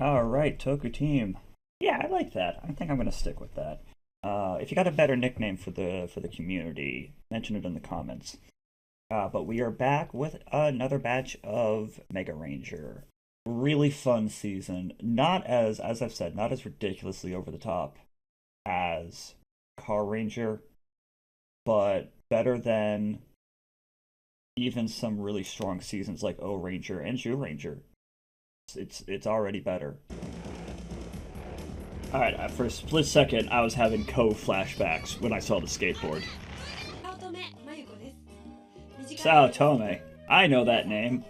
Alright, Toku Team. Yeah, I like that. I think I'm gonna stick with that. If you got a better nickname for the community, mention it in the comments. But we are back with another batch of Mega Ranger. Really fun season. Not as I've said, not as ridiculously over the top as Car Ranger, but better than even some really strong seasons like O Ranger and Jew Ranger. It's already better. Alright, for a split second, I was having flashbacks when I saw the skateboard. Sao Tome. I know that name.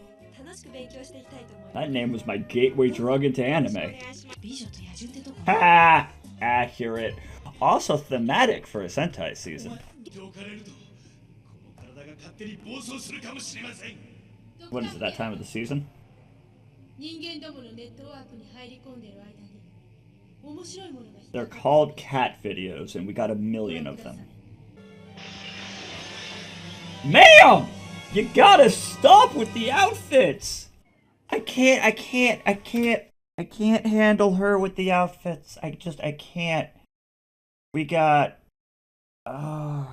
That name was my gateway drug into anime. Ha! Accurate. Also thematic for a Sentai season. What is it, that time of the season? They're called cat videos, and we got 1,000,000 of them. Ma'am! You gotta stop with the outfits! I can't handle her with the outfits. I can't. We got... I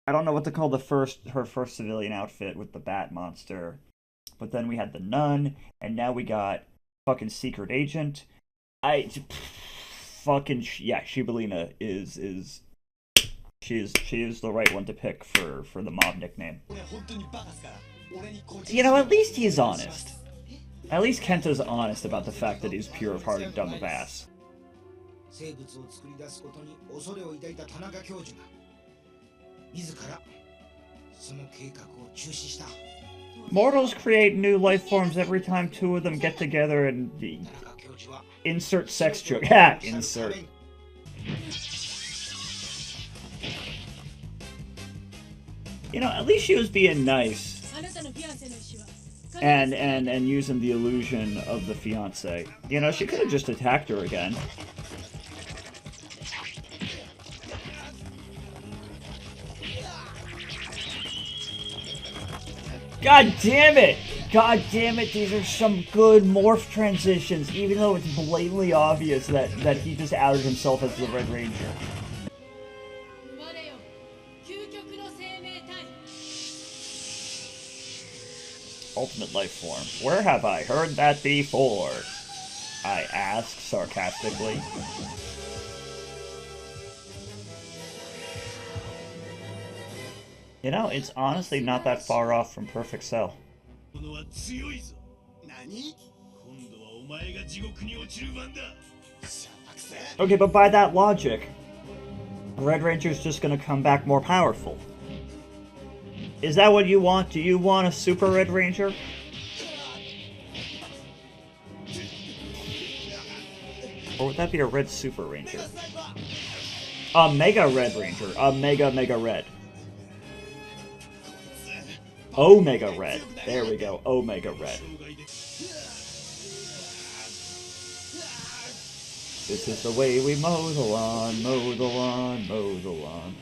don't know what to call her first civilian outfit with the bat monster. But then we had the nun, and now we got fucking secret agent. Yeah, Shibalina is she is the right one to pick for the mob nickname. You know, at least he's honest. At least Kenta's honest about the fact that he's pure of heart and dumb of ass. Mortals create new life forms every time two of them get together and insert sex joke. Yeah, insert. You know, at least she was being nice. And using the illusion of the fiance. You know, she could have just attacked her again. God damn it! God damn it, these are some good morph transitions, even though it's blatantly obvious that he just outed himself as the Red Ranger. Ultimate life form. Where have I heard that before? I ask sarcastically. You know, it's honestly not that far off from Perfect Cell. Okay, but by that logic, Red Ranger's just gonna come back more powerful. Is that what you want? Do you want a Super Red Ranger? Or would that be a Red Super Ranger? A Mega Red Ranger. A Mega Red. Omega Red. There we go. Omega Red. This is the way we mow the lawn, mow the lawn, mow the lawn.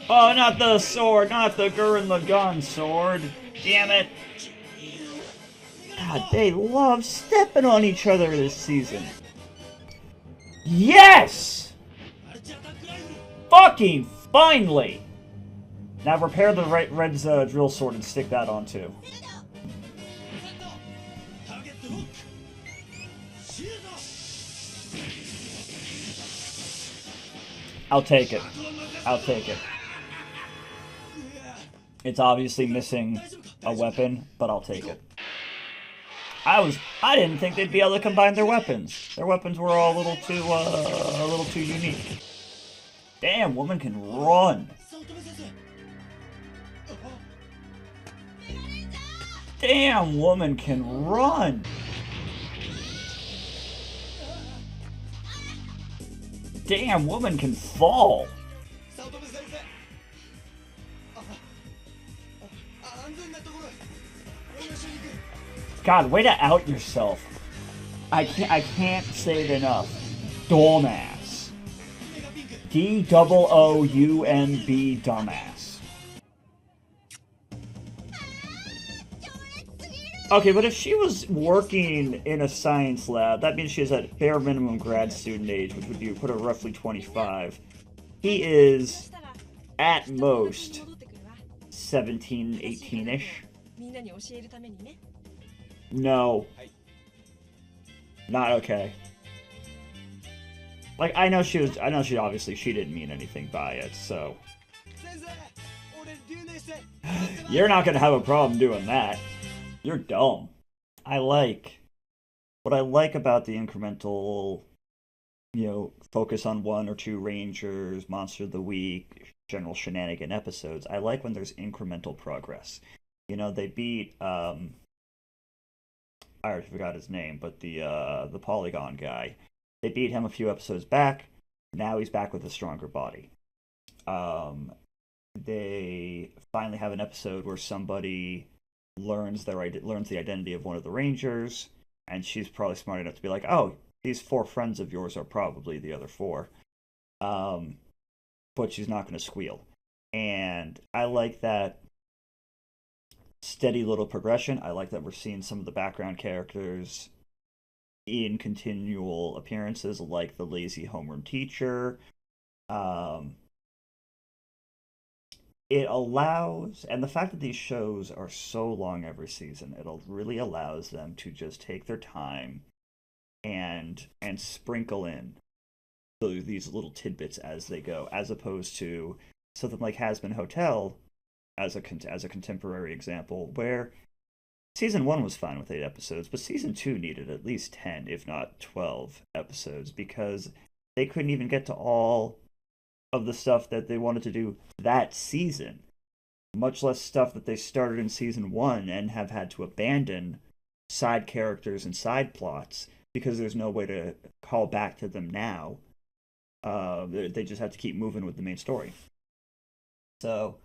Oh, not the sword, not the Gurren Lagann sword. Damn it. God, they love stepping on each other this season. Yes! Fucking finally! Now repair the Red's drill sword and stick that on too. I'll take it. I'll take it. It's obviously missing a weapon, but I'll take it. I didn't think they'd be able to combine their weapons. Their weapons were all a little too unique. Damn, woman can run. Damn, woman can run. Damn, woman can fall. God, way to out yourself. I can't say it enough. Dumbass. D-O-O-U-M-B dumbass. Okay, but if she was working in a science lab, that means she's at bare minimum grad student age, which would be put her roughly 25. He is, at most, 17, 18-ish. No. Not okay. Like, I know she obviously, she didn't mean anything by it, so. You're not gonna have a problem doing that. You're dumb. What I like about the incremental, focus on one or two Rangers, Monster of the Week, general shenanigan episodes. I like when there's incremental progress. They beat, I already forgot his name, but the Polygon guy. They beat him a few episodes back. Now he's back with a stronger body. They finally have an episode where somebody learns the identity of one of the Rangers, and she's probably smart enough to be like, "Oh, these 4 friends of yours are probably the other 4." But she's not going to squeal, and I like that steady little progression. I like that we're seeing some of the background characters in continual appearances, like the lazy homeroom teacher. It allows, and the fact that these shows are so long every season, it really allows them to just take their time and sprinkle in these little tidbits as they go, as opposed to something like Has Been Hotel, as a contemporary example, where season 1 was fine with 8 episodes, but season 2 needed at least 10, if not 12 episodes, because they couldn't even get to all of the stuff that they wanted to do that season, much less stuff that they started in season 1 and have had to abandon side characters and side plots because there's no way to call back to them now. They just have to keep moving with the main story. So,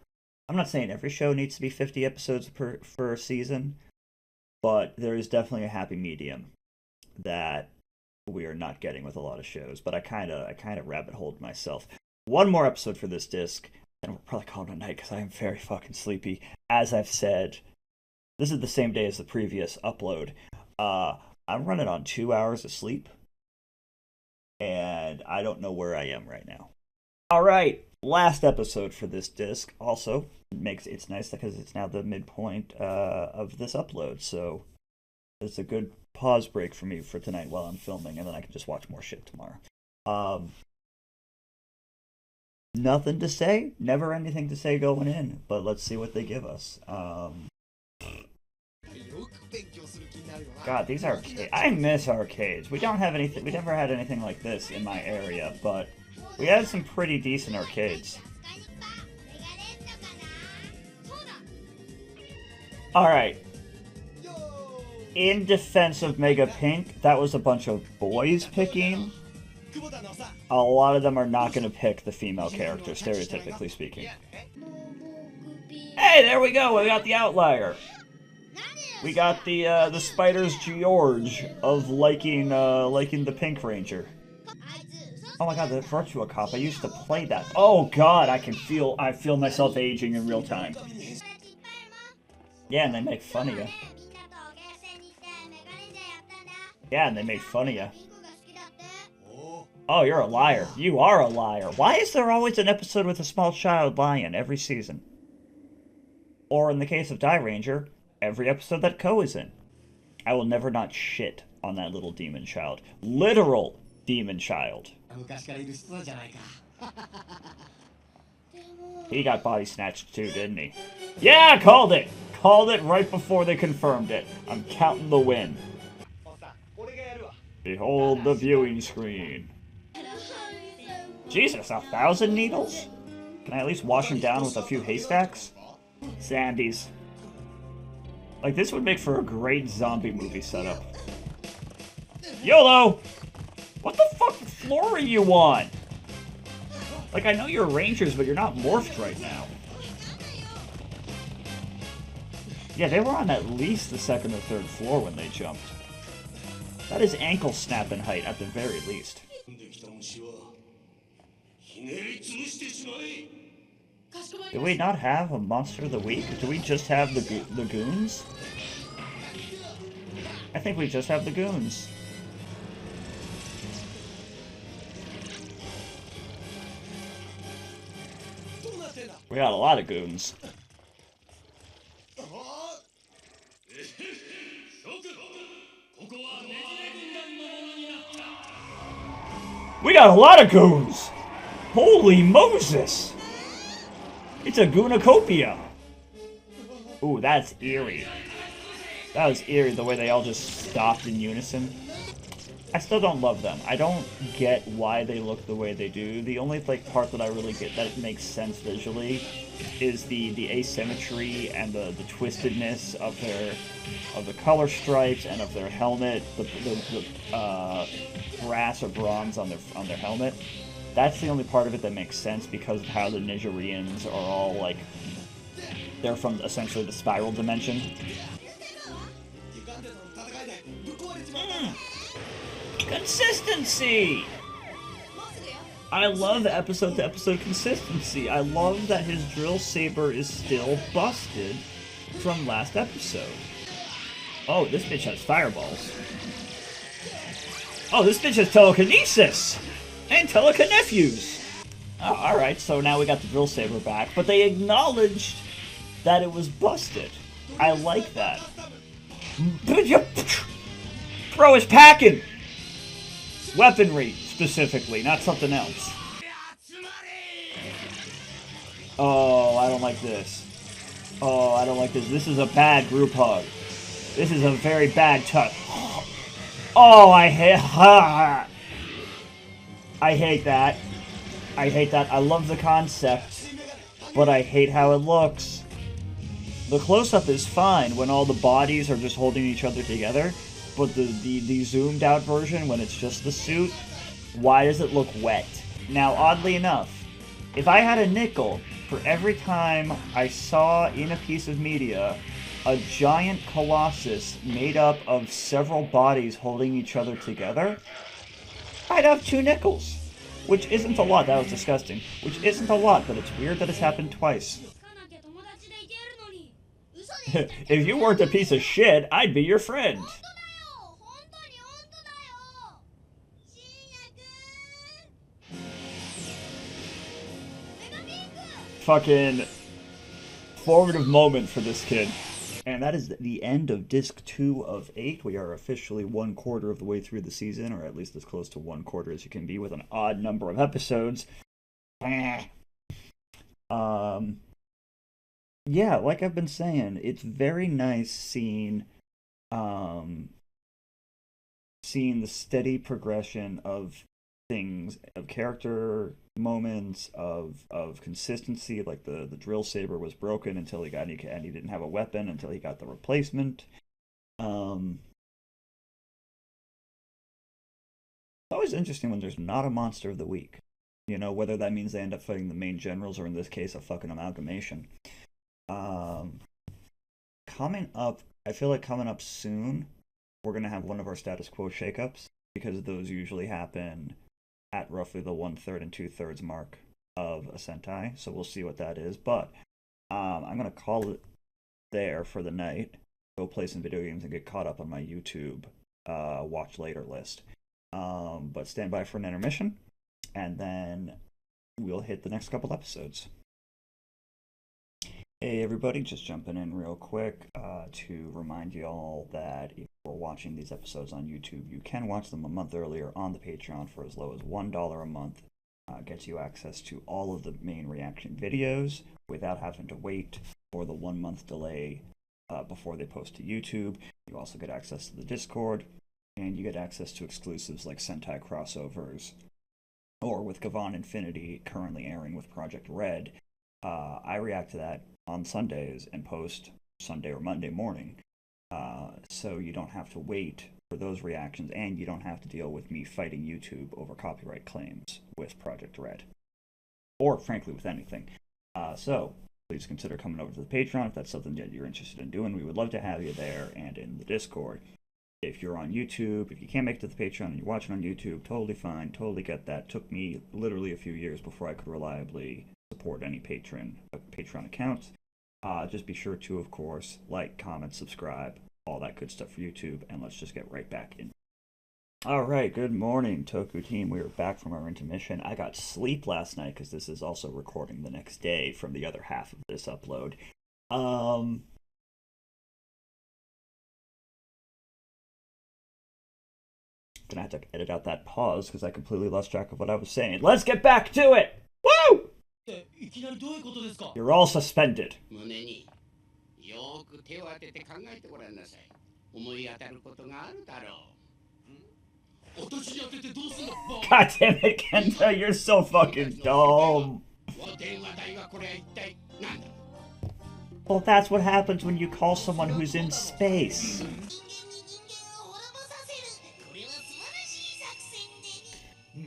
I'm not saying every show needs to be 50 episodes for a season, but there is definitely a happy medium that we are not getting with a lot of shows. But I kind of rabbit holed myself. One more episode for this disc, and we'll probably call it a night because I am very fucking sleepy. As I've said, this is the same day as the previous upload. I'm running on 2 hours of sleep, and I don't know where I am right now. All right, last episode for this disc. Also, it's nice because it's now the midpoint of this upload, so it's a good pause break for me for tonight while I'm filming, and then I can just watch more shit tomorrow. Nothing to say, never anything to say going in, but let's see what they give us. God, these arcades. I miss arcades. We don't have anything. We never had anything like this in my area, but we had some pretty decent arcades. Alright. In defense of Mega Pink, that was a bunch of boys picking. A lot of them are not going to pick the female character, stereotypically speaking. Hey, there we go. We got the outlier. We got the Spider's George of liking the Pink Ranger. Oh my god, the Virtua Cop. I used to play that. Oh god, I feel myself aging in real time. Yeah, and they make fun of you. Yeah, and they made fun of you. Oh, you're a liar. You are a liar. Why is there always an episode with a small child lying every season? Or in the case of Die Ranger, every episode that Ko is in. I will never not shit on that little demon child. Literal demon child. He got body snatched too, didn't he? Yeah, called it! Called it right before they confirmed it. I'm counting the win. Behold the viewing screen. Jesus, 1,000 needles? Can I at least wash them down with a few haystacks? Zambies. Like, this would make for a great zombie movie setup. YOLO! What the fuck floor are you on? Like, I know you're Rangers, but you're not morphed right now. Yeah, they were on at least the 2nd or 3rd floor when they jumped. That is ankle snapping height at the very least. Do we not have a Monster of the Week? Do we just have the goons? I think we just have the goons. We got a lot of goons. We got a lot of goons! Holy Moses! It's a goonacopia! Ooh, that's eerie. That was eerie, the way they all just stopped in unison. I still don't love them. I don't get why they look the way they do. The only part that I really get that makes sense visually is the asymmetry and the twistedness of the color stripes and of their helmet, the brass or bronze on their helmet. That's the only part of it that makes sense because of how the Nejirejians are all they're from essentially the spiral dimension. Consistency! I love episode-to-episode consistency. I love that his drill saber is still busted from last episode. Oh, this bitch has fireballs. Oh, this bitch has telekinesis! And telekinephews! Oh, alright, so now we got the drill saber back, but they acknowledged that it was busted. I like that. Bro is packing! Weaponry, specifically, not something else. Oh, I don't like this. Oh, I don't like this. This is a bad group hug. This is a very bad touch. Oh, I hate that. I hate that. I love the concept, but I hate how it looks. The close-up is fine when all the bodies are just holding each other together, but the zoomed out version, when it's just the suit, why does it look wet? Now, oddly enough, if I had a nickel for every time I saw in a piece of media a giant colossus made up of several bodies holding each other together, I'd have 2 nickels. Which isn't a lot, that was disgusting. Which isn't a lot, but it's weird that it's happened twice. If you weren't a piece of shit, I'd be your friend. Fucking formative moment for this kid. And that is the end of disc 2 of 8. We are officially 1/4 of the way through the season, or at least as close to 1/4 as you can be with an odd number of episodes. Yeah, like I've been saying, it's very nice seeing the steady progression of things, of character moments, of consistency. Like the drill saber was broken until he didn't have a weapon until he got the replacement. It's always interesting when there's not a monster of the week. You know, whether that means they end up fighting the main generals or in this case a fucking amalgamation. Coming up, I feel like coming up soon, we're gonna have one of our status quo shakeups because those usually happen at roughly the 1/3 and 2/3 mark of a Sentai. So we'll see what that is. But I'm gonna call it there for the night. Go play some video games and get caught up on my YouTube watch later list. But stand by for an intermission, and then we'll hit the next couple episodes. Hey everybody, just jumping in real quick to remind you all that if you're watching these episodes on YouTube, you can watch them a month earlier on the Patreon for as low as $1 a month. Gets you access to all of the main reaction videos without having to wait for the 1 month delay before they post to YouTube. You also get access to the Discord, and you get access to exclusives like Sentai crossovers, or with Gavan Infinity currently airing with Project Red. I react to that on Sundays and post Sunday or Monday morning. So you don't have to wait for those reactions, and you don't have to deal with me fighting YouTube over copyright claims with Project Red. Or, frankly, with anything. So, please consider coming over to the Patreon if that's something that you're interested in doing. We would love to have you there and in the Discord. If you're on YouTube, if you can't make it to the Patreon and you're watching on YouTube, totally fine, totally get that. Took me literally a few years before I could reliably support any Patreon accounts. Just be sure to, of course, like, comment, subscribe, all that good stuff for YouTube, and let's just get right back in. Alright, good morning, Toku team. We are back from our intermission. I got sleep last night because this is also recording the next day from the other half of this upload. Gonna have to edit out that pause because I completely lost track of what I was saying. Let's get back to it! Woo! You're all suspended. God damn it, Kenta, you're so fucking dumb. Well, that's what happens when you call someone who's in space.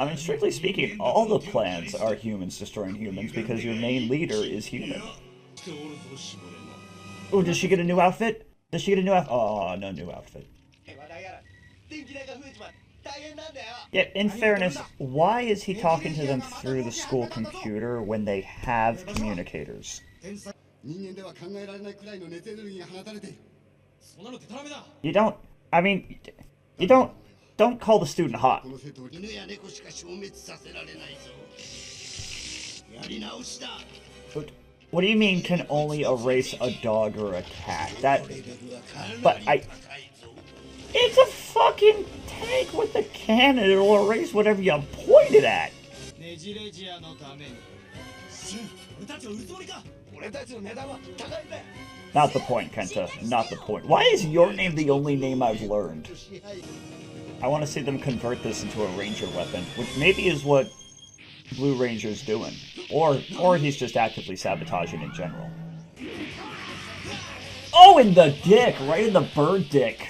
I mean, strictly speaking, all the plans are humans destroying humans because your main leader is human. Oh, does she get a new outfit? Does she get a new outfit? Oh, no new outfit. Yeah, in fairness, why is he talking to them through the school computer when they have communicators? You don't, I mean, you don't call the student hot. What do you mean can only erase a dog or a cat? It's a fucking tank with a cannon. It'll erase whatever you point it at. Not the point, Kenta. Not the point. Why is your name the only name I've learned? I want to see them convert this into a ranger weapon, which maybe is what Blue Ranger's doing. Or he's just actively sabotaging in general. Oh, in the dick! Right in the bird dick.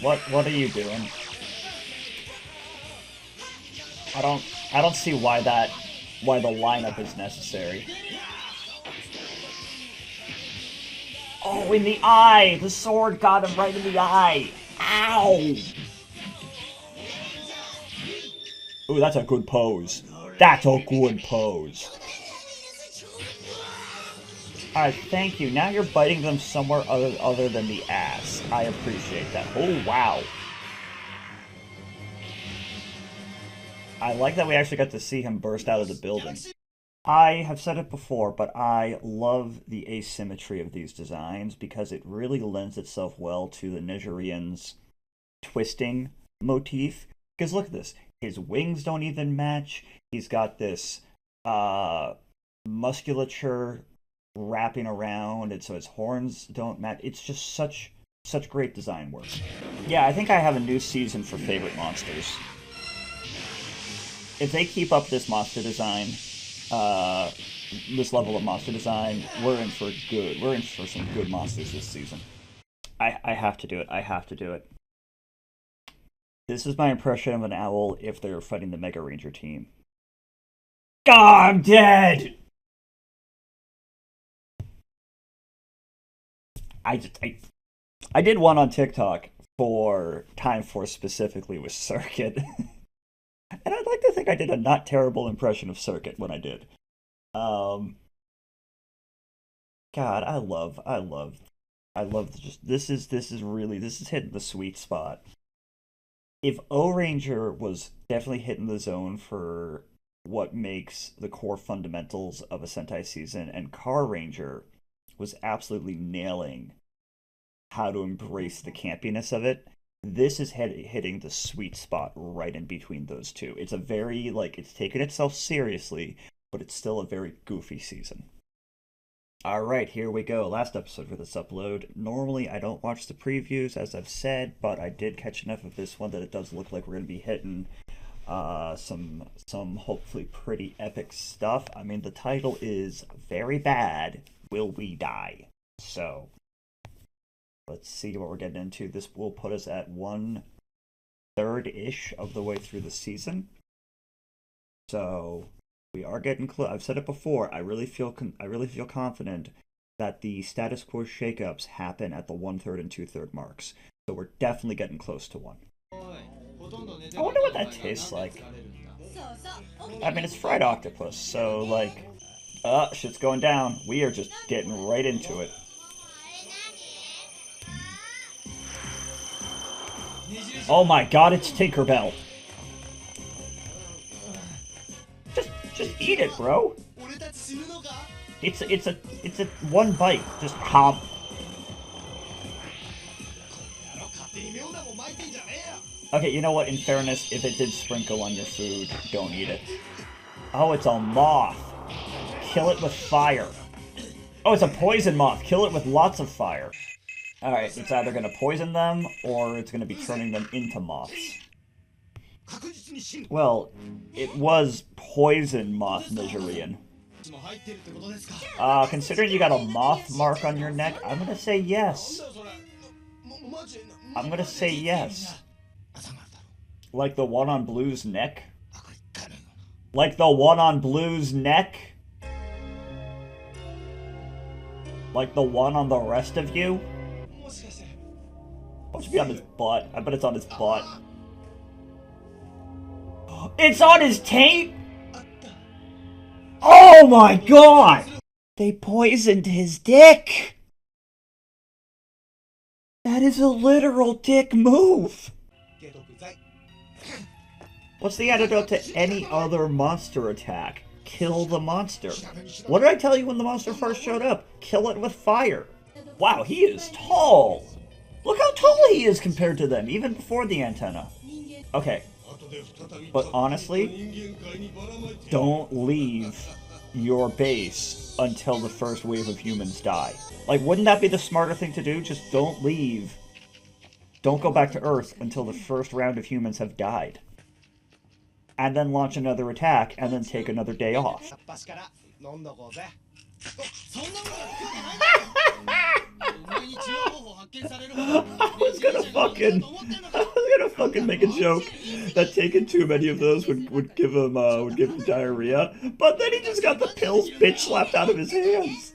What are you doing? I don't see why the lineup is necessary. Oh, in the eye! The sword got him right in the eye! Ow! Ooh, that's a good pose. That's a good pose. Alright, thank you. Now you're biting them somewhere other than the ass. I appreciate that. Oh, wow. I like that we actually got to see him burst out of the building. I have said it before, but I love the asymmetry of these designs because it really lends itself well to the Nejirejians twisting motif. Because look at this. His wings don't even match. He's got this musculature wrapping around, and so his horns don't match. It's just such great design work. Yeah, I think I have a new season for favorite monsters. If they keep up this monster design, this level of monster design, we're in for good. We're in for some good monsters this season. I have to do it. I have to do it. This is my impression of an owl if they're fighting the Mega Ranger team. God, I'm dead! I did one on TikTok for Time Force specifically with Circuit. And I'd like to think I did a not terrible impression of Circuit when I did. God, I love just this is hitting the sweet spot. If O Ranger was definitely hitting the zone for what makes the core fundamentals of a Sentai season, and Car Ranger was absolutely nailing how to embrace the campiness of it, this is hitting the sweet spot right in between those two. It's a very, it's taking itself seriously, but it's still a very goofy season. Alright, here we go. Last episode for this upload. Normally, I don't watch the previews, as I've said, but I did catch enough of this one that it does look like we're going to be hitting some hopefully pretty epic stuff. I mean, the title is Very Bad, Will We Die? So, let's see what we're getting into. This will put us at 1/3-ish of the way through the season. So, we are getting close. I've said it before. I really feel confident that the status quo shakeups happen at the 1/3 and 2/3 marks. So we're definitely getting close to one. I wonder what that tastes like. I mean, it's fried octopus, so Shit's going down. We are just getting right into it. Oh my god, it's Tinkerbell. Just eat it, bro. It's a one bite. Just hop. Okay, you know what? In fairness, if it did sprinkle on your food, don't eat it. Oh, it's a moth. Kill it with fire. Oh, it's a poison moth. Kill it with lots of fire. Alright, it's either gonna poison them, or it's gonna be turning them into moths. Well, it was poison moth Nejirejian. Considering you got a moth mark on your neck, I'm gonna say yes. I'm gonna say yes. Like the one on Blue's neck? Like the one on Blue's neck? Like the one on the rest of you? Oh, it should be on his butt. I bet it's on his butt. It's on his taint? Oh my god! They poisoned his dick! That is a literal dick move! What's the antidote to any other monster attack? Kill the monster. What did I tell you when the monster first showed up? Kill it with fire. Wow, he is tall! Look how tall he is compared to them, even before the antenna. Okay. But honestly, don't leave your base until the first wave of humans die. Like, wouldn't that be the smarter thing to do? Just don't leave. Don't go back to Earth until the first round of humans have died. And then launch another attack, and then take another day off. I was gonna fucking make a joke that taking too many of those would give him diarrhea, but then he just got the pills bitch slapped out of his hands.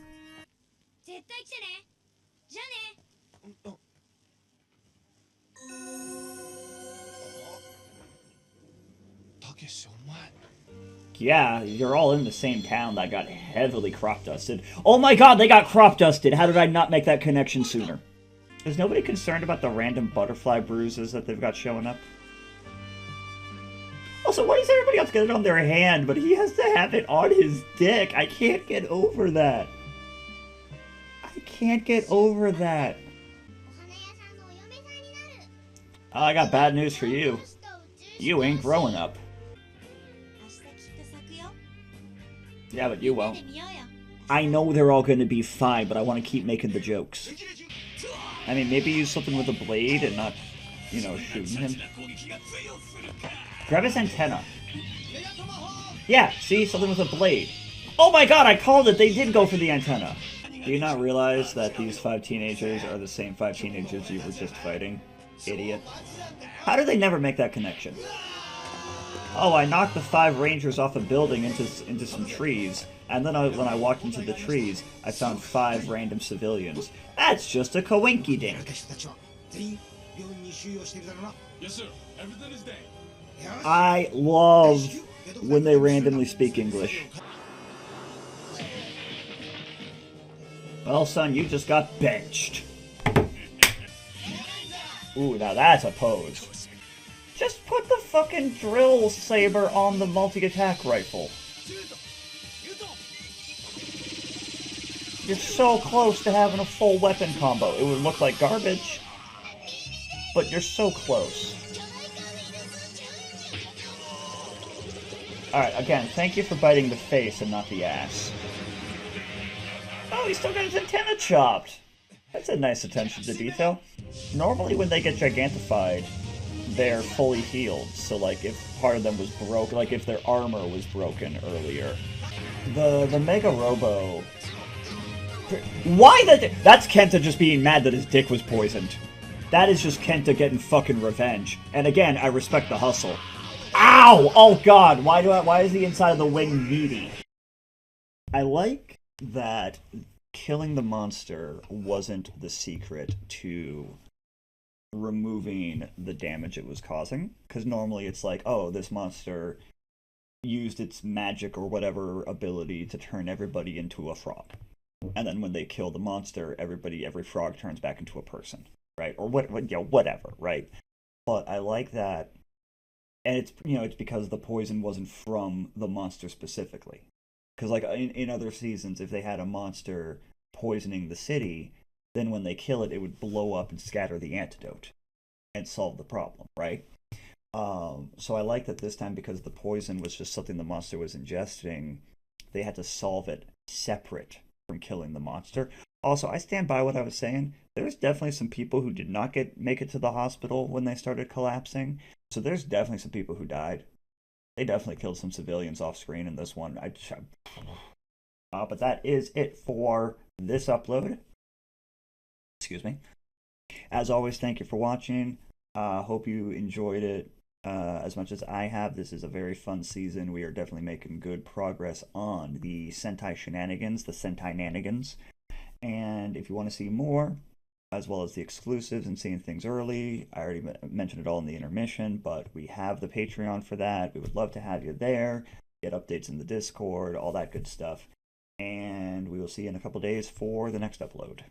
Yeah, you're all in the same town that got heavily crop dusted. Oh my god, they got crop dusted! How did I not make that connection sooner? Is nobody concerned about the random butterfly bruises that they've got showing up? Also, why does everybody else get it on their hand, but he has to have it on his dick? I can't get over that. I can't get over that. Oh, I got bad news for you. You ain't growing up. Yeah, but you won't. I know they're all gonna be fine, but I want to keep making the jokes. I mean, maybe use something with a blade and not, you know, shooting him. Grab his antenna. Yeah, see? Something with a blade. Oh my god, I called it! They did go for the antenna! Do you not realize that these 5 teenagers are the same 5 teenagers you were just fighting? Idiot. How did they never make that connection? Oh, I knocked the 5 rangers off a building into some trees, and then when I walked into the trees, I found 5 random civilians. That's just a coinky-dink. Yes, sir. Everything is there. I love when they randomly speak English. Well, son, you just got benched. Ooh, now that's a pose. Just put the fucking drill saber on the multi-attack rifle. You're so close to having a full weapon combo. It would look like garbage, but you're so close. Alright, again, thank you for biting the face and not the ass. Oh, he still got his antenna chopped! That's a nice attention to detail. Normally when they get gigantified, they're fully healed, so like if part of them was broken, like if their armor was broken earlier. The Mega Robo... Why that's Kenta just being mad that his dick was poisoned. That is just Kenta getting fucking revenge. And again, I respect the hustle. Ow! Oh god, why is the inside of the wing meaty? I like that killing the monster wasn't the secret to removing the damage it was causing, because normally it's like, oh, this monster used its magic or whatever ability to turn everybody into a frog. And then when they kill the monster, every frog turns back into a person, right? Or whatever, right? But I like that, and it's because the poison wasn't from the monster specifically. Because like in other seasons, if they had a monster poisoning the city, then when they kill it, it would blow up and scatter the antidote and solve the problem, right? So I like that this time because the poison was just something the monster was ingesting, they had to solve it separate from killing the monster. Also, I stand by what I was saying. There's definitely some people who did not make it to the hospital when they started collapsing. So there's definitely some people who died. They definitely killed some civilians off screen in this one. But that is it for this upload. Excuse me. As always, thank you for watching. Hope you enjoyed it as much as I have. This is a very fun season. We are definitely making good progress on the Sentai shenanigans, the Sentai nanigans. And if you want to see more, as well as the exclusives and seeing things early, I already mentioned it all in the intermission, but we have the Patreon for that. We would love to have you there, get updates in the Discord, all that good stuff. And we will see you in a couple days for the next upload.